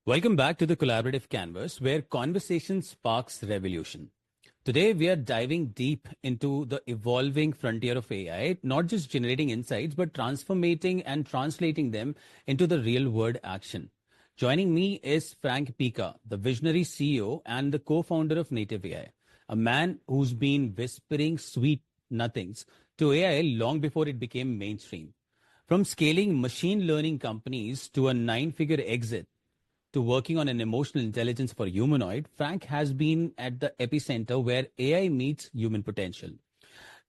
Welcome back to the Collaborative Canvas, where conversation sparks revolution. Today, we are diving deep into the evolving frontier of AI, not just generating insights, but transforming and translating them into the real world action. Joining me is Frank Pica, the visionary CEO and the co-founder of NativeAI, a man who's been whispering sweet nothings to AI long before it became mainstream. From scaling machine learning companies to a nine-figure exit, to working on an emotional intelligence for humanoid, Frank has been at the epicenter where AI meets human potential.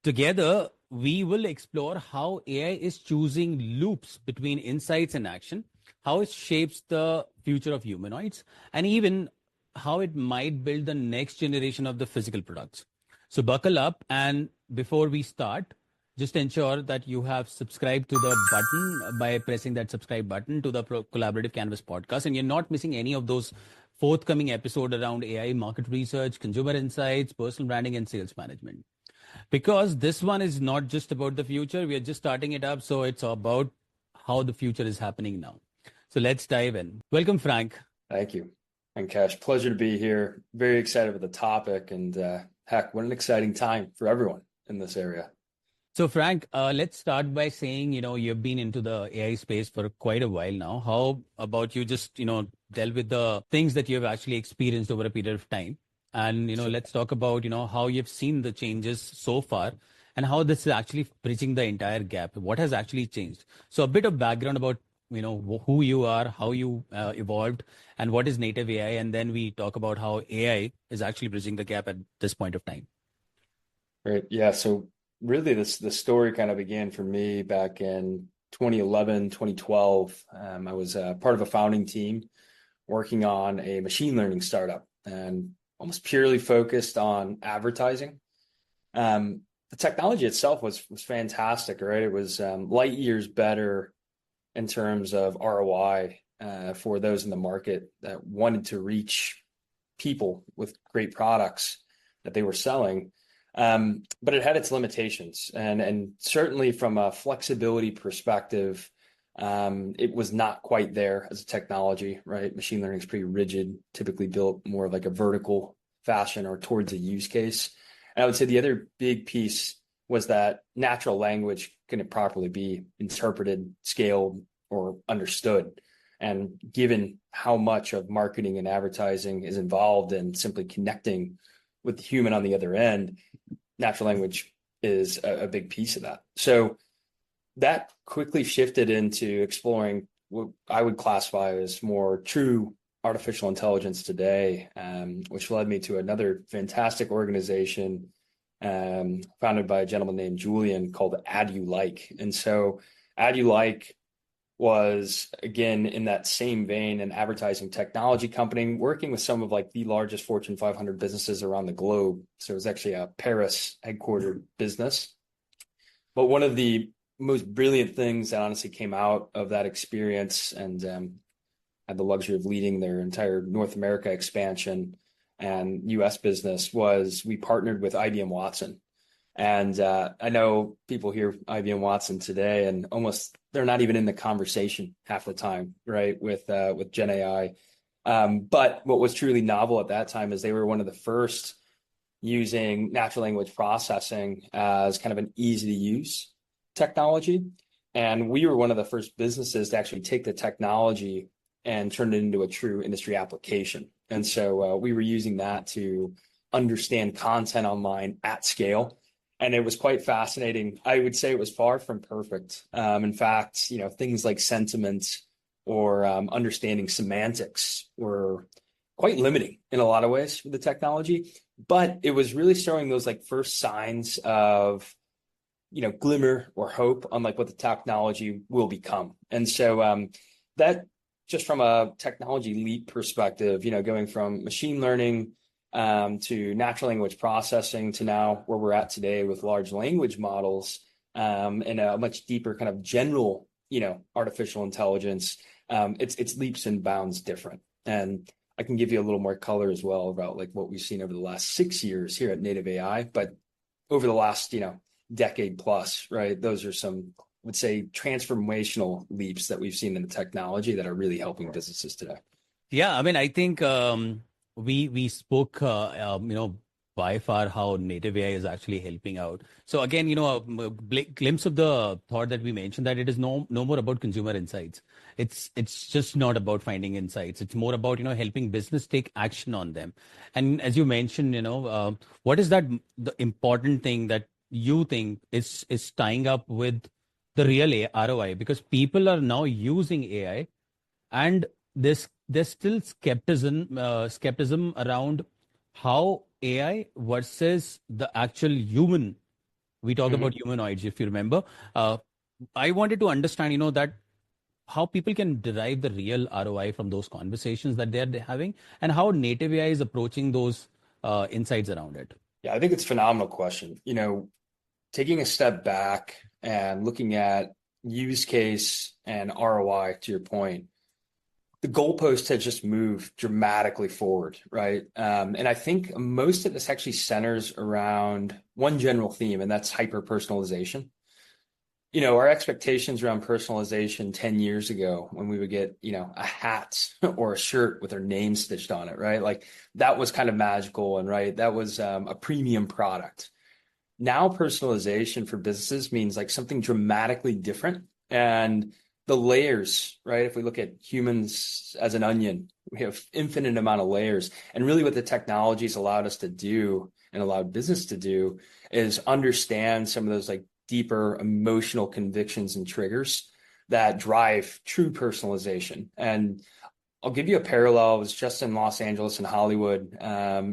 Together, we will explore how AI is choosing loops between insights and action, how it shapes the future of humanoids, and even how it might build the next generation of the physical products. So buckle up, and before we start, just ensure that you have subscribed to the button by pressing that subscribe button to the Collaborative Canvas podcast, and you're not missing any of those forthcoming episodes around AI market research, consumer insights, personal branding, and sales management. Because this one is not just about the future, we are just starting it up, so it's about how the future is happening now. So let's dive in. Welcome, Frank. Thank you. And Cash, pleasure to be here. Very excited with the topic, and heck, what an exciting time for everyone in this area. So Frank, let's start by saying, you've been into the AI space for quite a while now. How about you just, delve with the things that you have actually experienced over a period of time? And, let's talk about, how you've seen the changes so far and how this is actually bridging the entire gap. What has actually changed? So a bit of background about, who you are, how you evolved, and what is native AI. And then we talk about how AI is actually bridging the gap at this point of time. Right. Yeah. So really, the story kind of began for me back in 2011, 2012. I was part of a founding team working on a machine learning startup and almost purely focused on advertising. The technology itself was fantastic, right? It was light years better in terms of ROI for those in the market that wanted to reach people with great products that they were selling. But it had its limitations, and certainly from a flexibility perspective, it was not quite there as a technology, right? Machine learning is pretty rigid, typically built more like a vertical fashion or towards a use case. And I would say the other big piece was that natural language couldn't properly be interpreted, scaled, or understood. And given how much of marketing and advertising is involved in simply connecting with the human on the other end, natural language is a big piece of that. So that quickly shifted into exploring what I would classify as more true artificial intelligence today, which led me to another fantastic organization founded by a gentleman named Julian called Add You Like. And so Add You Like was, again, in that same vein, an advertising technology company working with some of like the largest Fortune 500 businesses around the globe. So it was actually a Paris headquartered business. But one of the most brilliant things that honestly came out of that experience, and had the luxury of leading their entire North America expansion and US business, was we partnered with IBM Watson. And I know people hear IBM Watson today and almost they're not even in the conversation half the time, right? With Gen AI. But what was truly novel at that time is they were one of the first using natural language processing as kind of an easy to use technology. And we were one of the first businesses to actually take the technology and turn it into a true industry application. And so we were using that to understand content online at scale. And it was quite fascinating. I would say it was far from perfect. In fact, things like sentiment or understanding semantics were quite limiting in a lot of ways for the technology. But it was really showing those like first signs of, glimmer or hope on like what the technology will become. And so that just from a technology leap perspective, going from machine learning to natural language processing to now where we're at today with large language models and a much deeper kind of general, artificial intelligence, it's leaps and bounds different. And I can give you a little more color as well about like what we've seen over the last 6 years here at NativeAI, but over the last, decade plus, right? Those are some, I would say, transformational leaps that we've seen in the technology that are really helping businesses today. Yeah, I mean, I think we spoke, by far how native AI is actually helping out. So again, glimpse of the thought that we mentioned, that it is no more about consumer insights. It's just not about finding insights. It's more about helping business take action on them. And as you mentioned, what is that the important thing that you think is tying up with the real ROI? Because people are now using AI, and there's still skepticism around how AI versus the actual human. We talked about Mhm. humanoids, if you remember. Uh, I wanted to understand, that how people can derive the real ROI from those conversations that they're having, and how native AI is approaching those insights around it. Yeah, I think it's a phenomenal question. Taking a step back and looking at use case and ROI, to your point, the goalpost has just moved dramatically forward, right? And I think most of this actually centers around one general theme, and that's hyper personalization. Our expectations around personalization 10 years ago when we would get, a hat or a shirt with our name stitched on it, right? Like that was kind of magical, and right, that was a premium product. Now personalization for businesses means like something dramatically different. And the layers, right? If we look at humans as an onion, we have infinite amount of layers. And really what the technology's allowed us to do and allowed business to do is understand some of those like deeper emotional convictions and triggers that drive true personalization. And I'll give you a parallel. I was just in Los Angeles and Hollywood,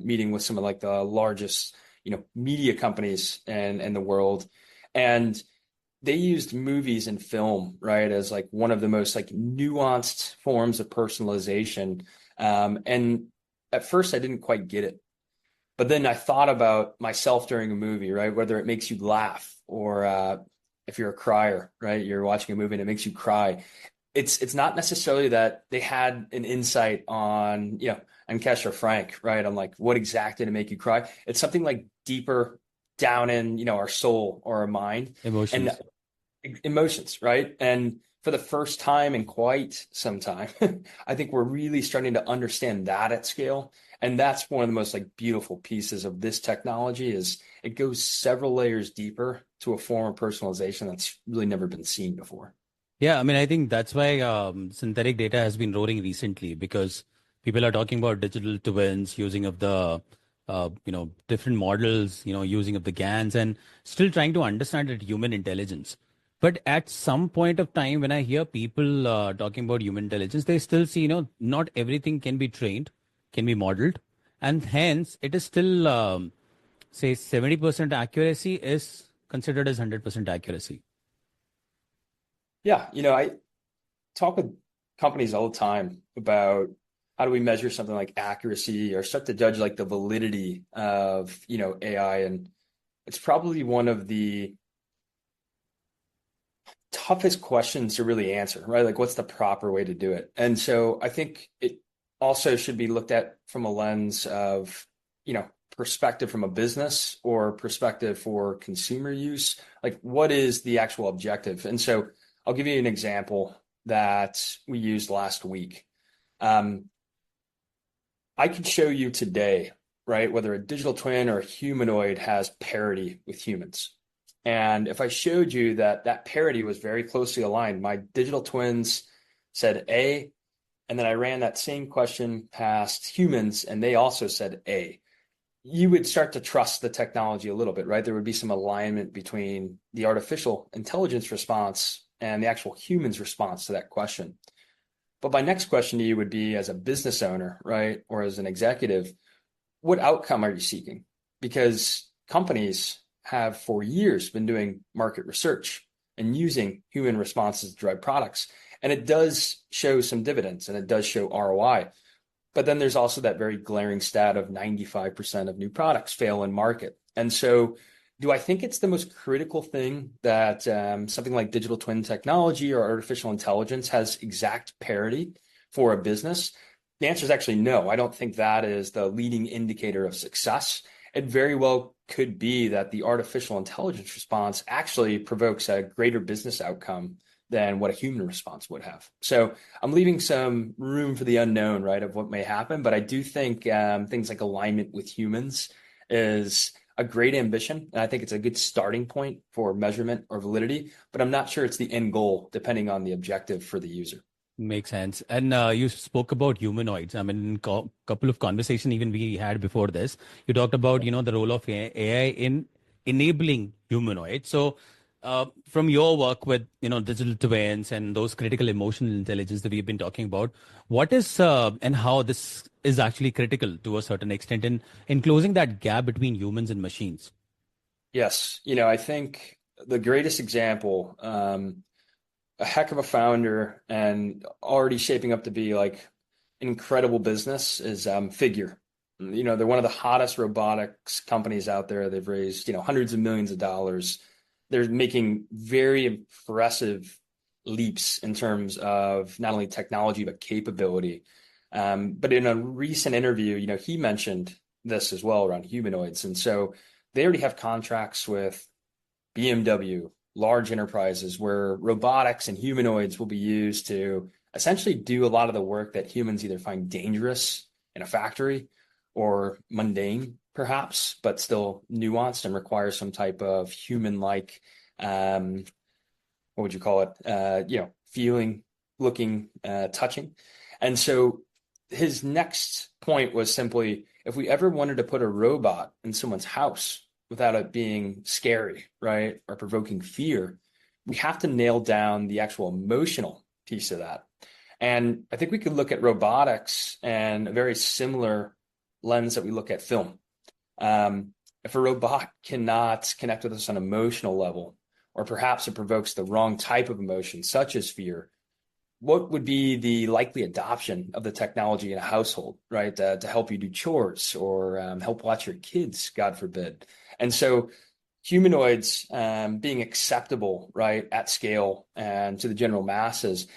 meeting with some of like the largest, media companies in the world. And they used movies and film, right, as like one of the most like nuanced forms of personalization. And at first I didn't quite get it. But then I thought about myself during a movie, right? Whether it makes you laugh or if you're a crier, right? You're watching a movie and it makes you cry. It's not necessarily that they had an insight on, Ankesh or Frank, right? On like what exactly to make you cry. It's something like deeper down in, our soul or our mind. And Emotions. emotions, right? And for the first time in quite some time, I think we're really starting to understand that at scale. And that's one of the most like beautiful pieces of this technology is it goes several layers deeper to a form of personalization that's really never been seen before. Yeah, I mean, I think that's why synthetic data has been roaring recently, because people are talking about digital twins, using of the, different models, using of the GANs, and still trying to understand it, human intelligence. But at some point of time, when I hear people talking about human intelligence, they still see, not everything can be trained, can be modeled, and hence it is still, say, 70% accuracy is considered as 100% accuracy. Yeah, I talk with companies all the time about how do we measure something like accuracy or start to judge like the validity of, AI. And it's probably one of the toughest questions to really answer, right? Like, what's the proper way to do it? And so I think it also should be looked at from a lens of, perspective from a business or perspective for consumer use. Like, what is the actual objective? And so I'll give you an example that we used last week. Um, I could show you today, right, whether a digital twin or a humanoid has parity with humans. And if I showed you that that parity was very closely aligned, my digital twins said A, and then I ran that same question past humans and they also said A, you would start to trust the technology a little bit, right? There would be some alignment between the artificial intelligence response and the actual human's response to that question. But my next question to you would be as a business owner, right? Or as an executive, what outcome are you seeking? Because companies have for years been doing market research and using human responses to drive products. And it does show some dividends and it does show ROI. But then there's also that very glaring stat of 95% of new products fail in market. And so do I think it's the most critical thing that something like digital twin technology or artificial intelligence has exact parity for a business? The answer is actually no. I don't think that is the leading indicator of success. It very well could be that the artificial intelligence response actually provokes a greater business outcome than what a human response would have. So I'm leaving some room for the unknown, right, of what may happen. But I do think things like alignment with humans is a great ambition. And I think it's a good starting point for measurement or validity, but I'm not sure it's the end goal, depending on the objective for the user. Makes sense. And you spoke about humanoids. I mean, couple of conversation even we had before this, you talked about, the role of AI in enabling humanoids. So, from your work with, digital twins and those critical emotional intelligence that we've been talking about, what is and how this is actually critical to a certain extent in closing that gap between humans and machines? Yes, I think the greatest example, a heck of a founder and already shaping up to be like an incredible business is Figure. They're one of the hottest robotics companies out there. They've raised, hundreds of millions of dollars. They're making very impressive leaps in terms of not only technology, but capability. But in a recent interview, he mentioned this as well around humanoids. And so they already have contracts with BMW, large enterprises where robotics and humanoids will be used to essentially do a lot of the work that humans either find dangerous in a factory or mundane, perhaps, but still nuanced and requires some type of human-like, what would you call it? Feeling, looking, touching. And so his next point was simply, if we ever wanted to put a robot in someone's house without it being scary, right, or provoking fear, we have to nail down the actual emotional piece of that. And I think we could look at robotics and a very similar lens that we look at film. If a robot cannot connect with us on an emotional level, or perhaps it provokes the wrong type of emotion, such as fear, what would be the likely adoption of the technology in a household, right? To help you do chores or help watch your kids, God forbid. And so humanoids being acceptable, right, at scale and to the general masses,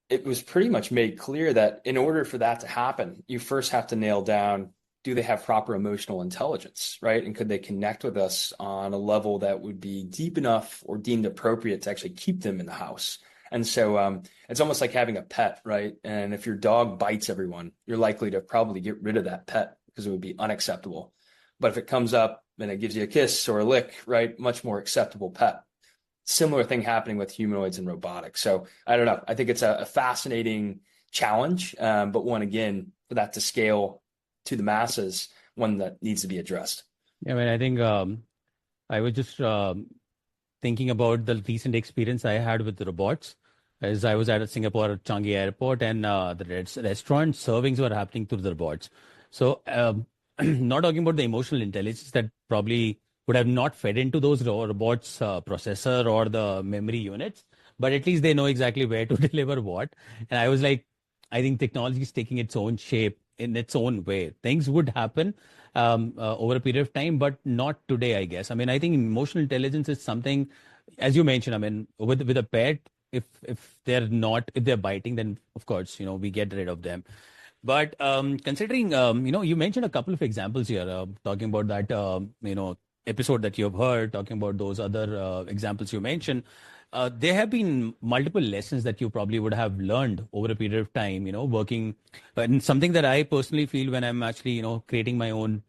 it was pretty much made clear that in order for that to happen, you first have to nail down, do they have proper emotional intelligence, right? And could they connect with us on a level that would be deep enough or deemed appropriate to actually keep them in the house? And so it's almost like having a pet, right? And if your dog bites everyone, you're likely to probably get rid of that pet because it would be unacceptable. But if it comes up and it gives you a kiss or a lick, right, much more acceptable pet. Similar thing happening with humanoids and robotics. So I don't know. I think it's a fascinating challenge, but one, again, for that to scale to the masses, one that needs to be addressed. Yeah, I mean, I think I was just thinking about the recent experience I had with the robots, as I was at a Singapore Changi airport, and the restaurant servings were happening through the robots. So, not talking about the emotional intelligence that probably would have not fed into those robots' processor or the memory units, but at least they know exactly where to deliver what. And I was like, I think technology is taking its own shape in its own way. Things would happen over a period of time, but not today, I guess. I mean, I think emotional intelligence is something, as you mentioned, I mean, with a pet, if they're biting, then of course, we get rid of them. But considering, you mentioned a couple of examples here, talking about that, episode that you've heard, talking about those other examples you mentioned. There have been multiple lessons that you probably would have learned over a period of time, working. And something that I personally feel when I'm actually, creating my own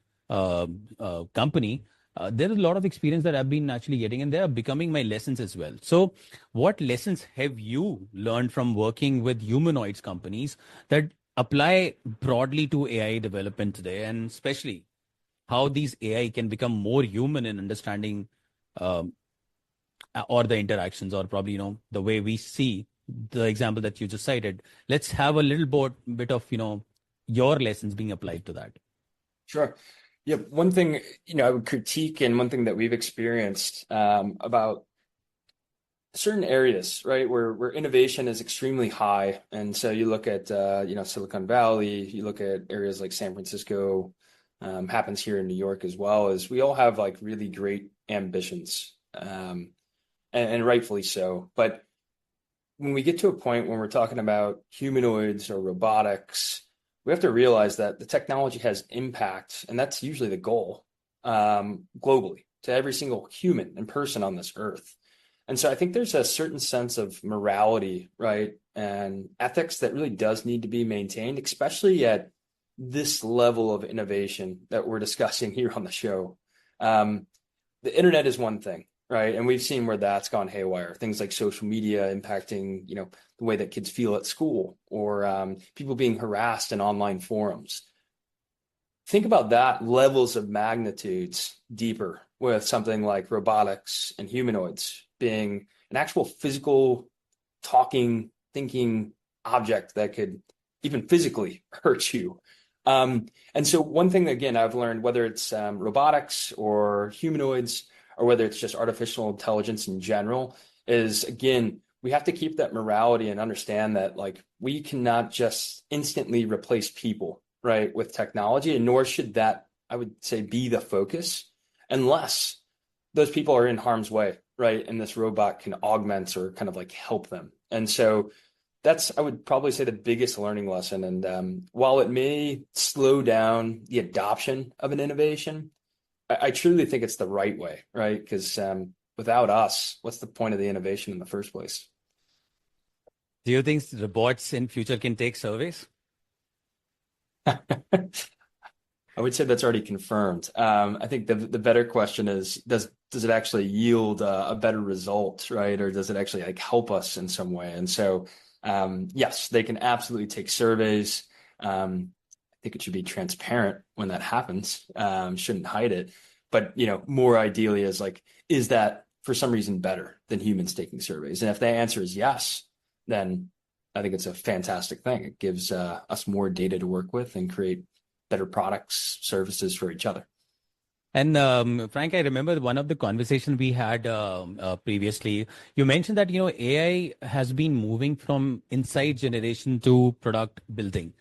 company, there is a lot of experience that I've been actually getting, and they are becoming my lessons as well. So, what lessons have you learned from working with humanoids companies that apply broadly to AI development today, and especially how these AI can become more human in understanding um, or the interactions, or probably, the way we see the example that you just cited. Let's have a little bit of, your lessons being applied to that. Sure. Yeah, one thing, I would critique, and one thing that we've experienced about certain areas, right, where innovation is extremely high. And so you look at, Silicon Valley, you look at areas like San Francisco, happens here in New York as well, is we all have like really great ambitions, and rightfully so. But when we get to a point when we're talking about humanoids or robotics, we have to realize that the technology has impact, and that's usually the goal, globally, to every single human and person on this earth. And so I think there's a certain sense of morality, right, and ethics that really does need to be maintained, especially at this level of innovation that we're discussing here on the show. The internet is one thing, right? And we've seen where that's gone haywire. Things like social media impacting, the way that kids feel at school, or people being harassed in online forums. Think about that levels of magnitudes deeper with something like robotics and humanoids being an actual physical, talking, thinking object that could even physically hurt you. And so one thing, again, I've learned, whether it's robotics or humanoids, or whether it's just artificial intelligence in general, is, again, we have to keep that morality and understand that, like, we cannot just instantly replace people, right, with technology, and nor should that, I would say, be the focus, unless those people are in harm's way, right? And this robot can augment or kind of like help them. And so that's, I would probably say, the biggest learning lesson. And while it may slow down the adoption of an innovation, I truly think it's the right way, right? Because without us, what's the point of the innovation in the first place? Do you think robots in future can take surveys? I would say that's already confirmed. I think the better question is, does it actually yield a better result, right? Or does it actually like help us in some way? And so, yes, they can absolutely take surveys. I think it should be transparent when that happens. Shouldn't hide it. But more ideally is that for some reason better than humans taking surveys? And if the answer is yes, then I think it's a fantastic thing. It gives us more data to work with and create better products, services for each other. And Frank, I remember one of the conversations we had previously. You mentioned that AI has been moving from insight generation to product building.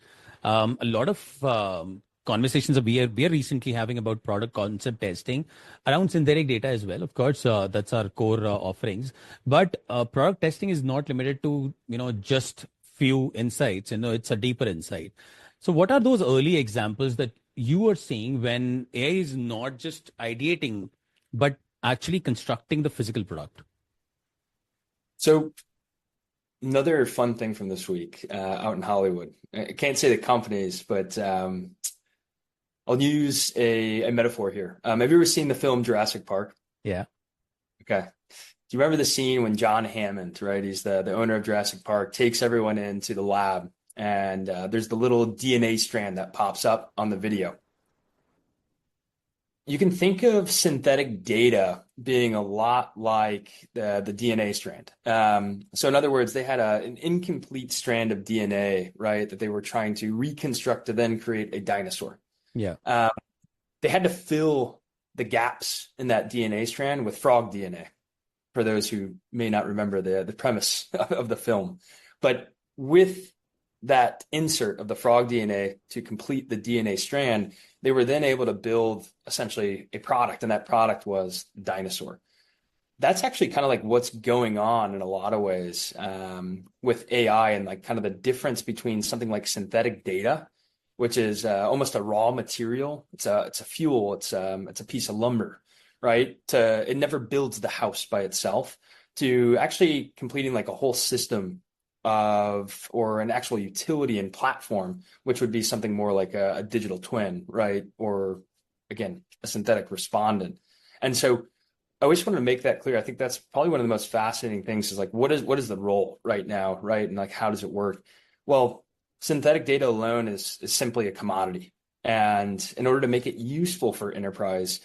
A lot of conversations that we are recently having about product concept testing around synthetic data as well. Of course, that's our core offerings. But product testing is not limited to just few insights. It's a deeper insight. So, what are those early examples that you are seeing when AI is not just ideating, but actually constructing the physical product? So another fun thing from this week out in Hollywood, I can't say the companies, but I'll use a metaphor here. Have you ever seen the film Jurassic Park? Yeah. Okay. Do you remember the scene when John Hammond, right? He's the owner of Jurassic Park, takes everyone into the lab, and there's the little DNA strand that pops up on the video. You can think of synthetic data being a lot like the DNA strand. So in other words, they had an incomplete strand of DNA, right, that they were trying to reconstruct to then create a dinosaur. Yeah. They had to fill the gaps in that DNA strand with frog DNA, for those who may not remember the premise of the film. But with that insert of the frog DNA to complete the DNA strand, they were then able to build essentially a product, and that product was dinosaur. That's actually kind of like what's going on in a lot of ways with AI, and like kind of the difference between something like synthetic data, which is almost a raw material. It's a fuel. It's a piece of lumber, right? It never builds the house by itself, to actually completing like a whole system or an actual utility and platform, which would be something more like a digital twin, right? Or again, a synthetic respondent. And so I always want to make that clear. I think that's probably one of the most fascinating things, is like, what is the role right now, right? And like, how does it work? Well, synthetic data alone is simply a commodity. And in order to make it useful for enterprise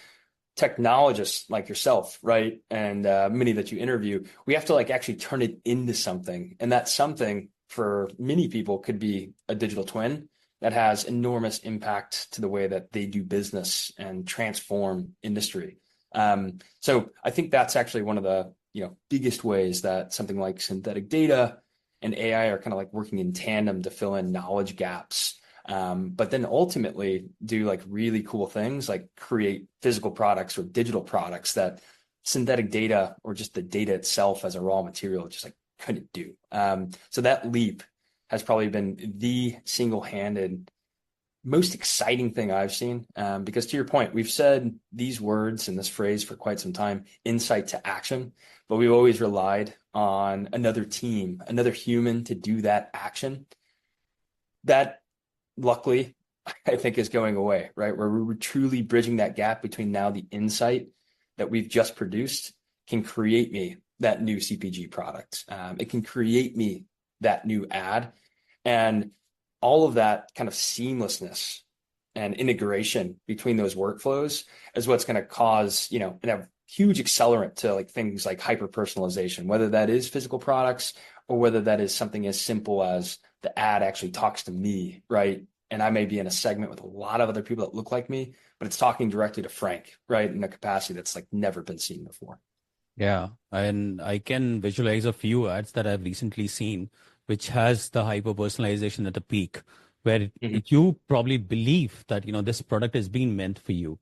technologists like yourself, right, and many that you interview, we have to like actually turn it into something. And that something for many people could be a digital twin that has enormous impact to the way that they do business and transform industry. So I think that's actually one of the biggest ways that something like synthetic data and AI are kind of like working in tandem to fill in knowledge gaps. But then ultimately do like really cool things, like create physical products or digital products that synthetic data or just the data itself as a raw material just like couldn't do. So that leap has probably been the single-handed most exciting thing I've seen, because to your point, we've said these words and this phrase for quite some time, insight to action, but we've always relied on another team, another human to do that action. That luckily, I think is going away, right? Where we're truly bridging that gap between now the insight that we've just produced can create me that new CPG product. It can create me that new ad. And all of that kind of seamlessness and integration between those workflows is what's going to cause, and a huge accelerant to like things like hyper personalization, whether that is physical products or whether that is something as simple as the ad actually talks to me, right? And I may be in a segment with a lot of other people that look like me, but it's talking directly to Frank, right? In a capacity that's like never been seen before. Yeah, and I can visualize a few ads that I've recently seen, which has the hyper personalization at a peak, where Mhm. you probably believe that this product is being meant for you.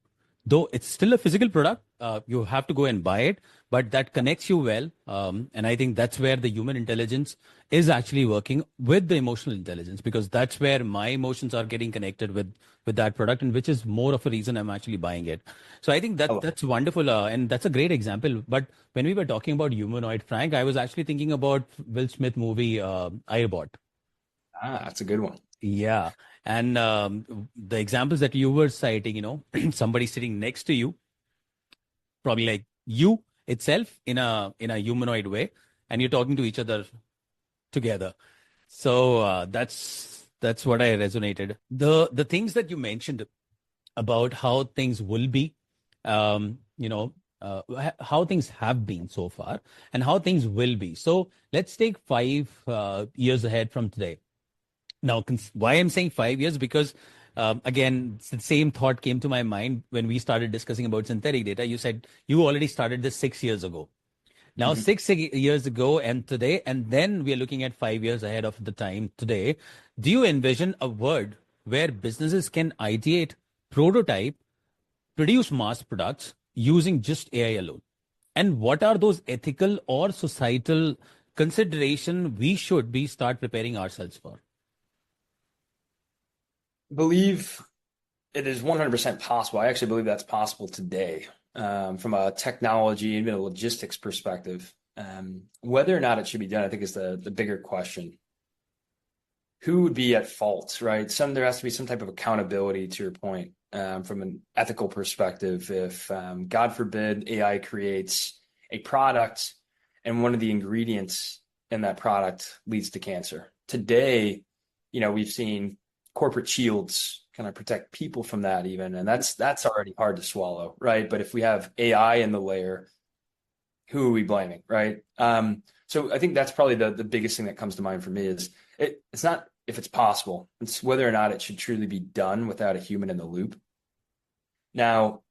Though it's still a physical product, you have to go and buy it, but that connects you well. And I think that's where the human intelligence is actually working with the emotional intelligence, because that's where my emotions are getting connected with that product, and which is more of a reason I'm actually buying it. So I think that Oh, that's wonderful, and that's a great example. But when we were talking about humanoid, Frank, I was actually thinking about Will Smith movie iRobot. that's a good one. Yeah. And the examples that you were citing, somebody sitting next to you, probably like you itself in a humanoid way, and you're talking to each other together. So that's what I resonated. The things that you mentioned about how things will be, how things have been so far, and how things will be. So let's take 5 years ahead from today. Now, why I'm saying 5 years? Because again, the same thought came to my mind when we started discussing about synthetic data. You said you already started this 6 years ago. Now, Mhm. 6 years ago and today, and then we are looking at 5 years ahead of the time today. Do you envision a world where businesses can ideate, prototype, produce mass products using just AI alone? And what are those ethical or societal consideration we should be start preparing ourselves for? Believe it is 100% possible. I actually believe that's possible today, from a technology and even a logistics perspective. Whether or not it should be done, I think is the bigger question. Who would be at fault, right? There has to be some type of accountability to your point, from an ethical perspective. If, God forbid, AI creates a product and one of the ingredients in that product leads to cancer. Today, we've seen corporate shields kind of protect people from that even, and that's already hard to swallow, right? But if we have AI in the layer, who are we blaming, right? So I think that's probably the biggest thing that comes to mind for me is it's not if it's possible, it's whether or not it should truly be done without a human in the loop. Now,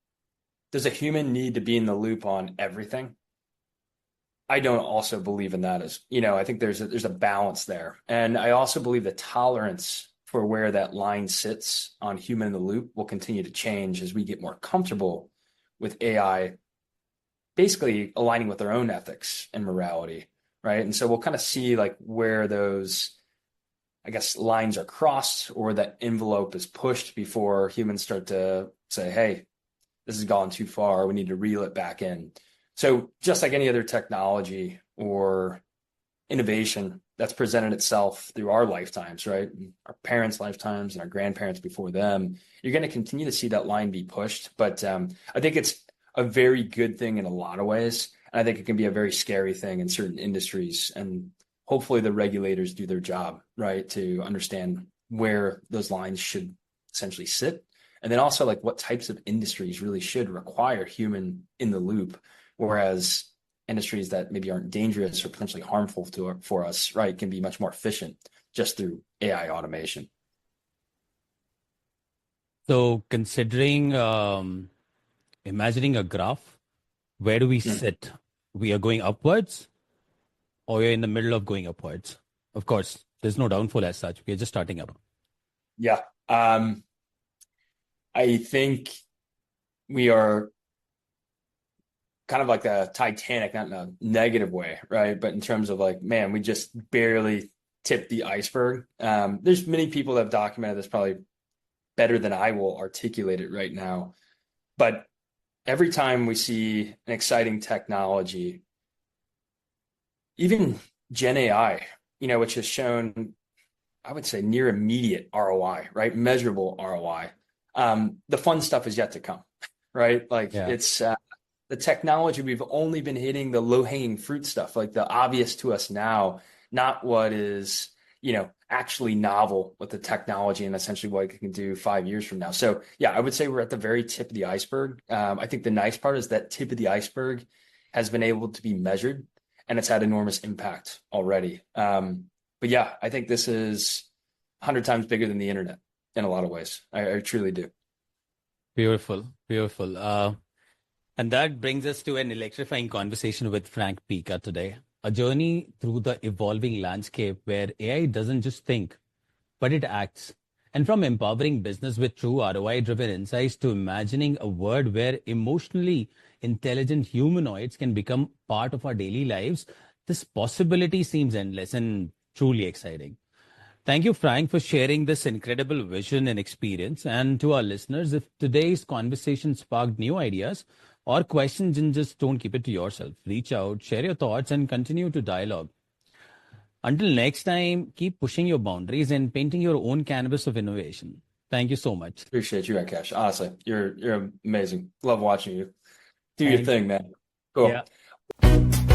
does a human need to be in the loop on everything? I don't also believe in that as, I think there's a balance there. And I also believe the tolerance for where that line sits on human in the loop will continue to change as we get more comfortable with AI basically aligning with their own ethics and morality, right? And so we'll kind of see like where those, I guess, lines are crossed or that envelope is pushed before humans start to say, hey, this has gone too far. We need to reel it back in. So just like any other technology or innovation that's presented itself through our lifetimes, right? Our parents' lifetimes and our grandparents before them, you're going to continue to see that line be pushed. But I think it's a very good thing in a lot of ways. And I think it can be a very scary thing in certain industries. And hopefully the regulators do their job, right, to understand where those lines should essentially sit. And then also like what types of industries really should require human in the loop, whereas industries that maybe aren't dangerous or potentially harmful for us, right, can be much more efficient just through AI automation. So considering imagining a graph, where do we Mm. sit? We are going upwards, or we're in the middle of going upwards. Of course, there's no downfall as such. We're just starting up. Yeah. I think we are kind of like the Titanic, not in a negative way, right? But in terms of like, man, we just barely tipped the iceberg. There's many people that have documented this probably better than I will articulate it right now. But every time we see an exciting technology, even Gen AI, which has shown, I would say, near immediate ROI, right? Measurable ROI. The fun stuff is yet to come, right? Like Yeah. it's the technology, we've only been hitting the low-hanging fruit stuff, like the obvious to us now, not what is, actually novel with the technology and essentially what it can do 5 years from now. So yeah, I would say we're at the very tip of the iceberg. I think the nice part is that tip of the iceberg has been able to be measured and it's had enormous impact already. But yeah, I think this is 100 times bigger than the internet in a lot of ways. I truly do. Beautiful, beautiful. And that brings us to an electrifying conversation with Frank Pica today, a journey through the evolving landscape where AI doesn't just think, but it acts. And from empowering business with true ROI-driven insights to imagining a world where emotionally intelligent humanoids can become part of our daily lives, this possibility seems endless and truly exciting. Thank you, Frank, for sharing this incredible vision and experience. And to our listeners, if today's conversation sparked new ideas or questions, then just don't keep it to yourself. Reach out, share your thoughts, and continue to dialogue. Until next time, keep pushing your boundaries and painting your own canvas of innovation. Thank you so much. Appreciate you, Akash. Honestly, you're amazing. Love watching you. Do your Thank thing, you. man. Yeah. Cool.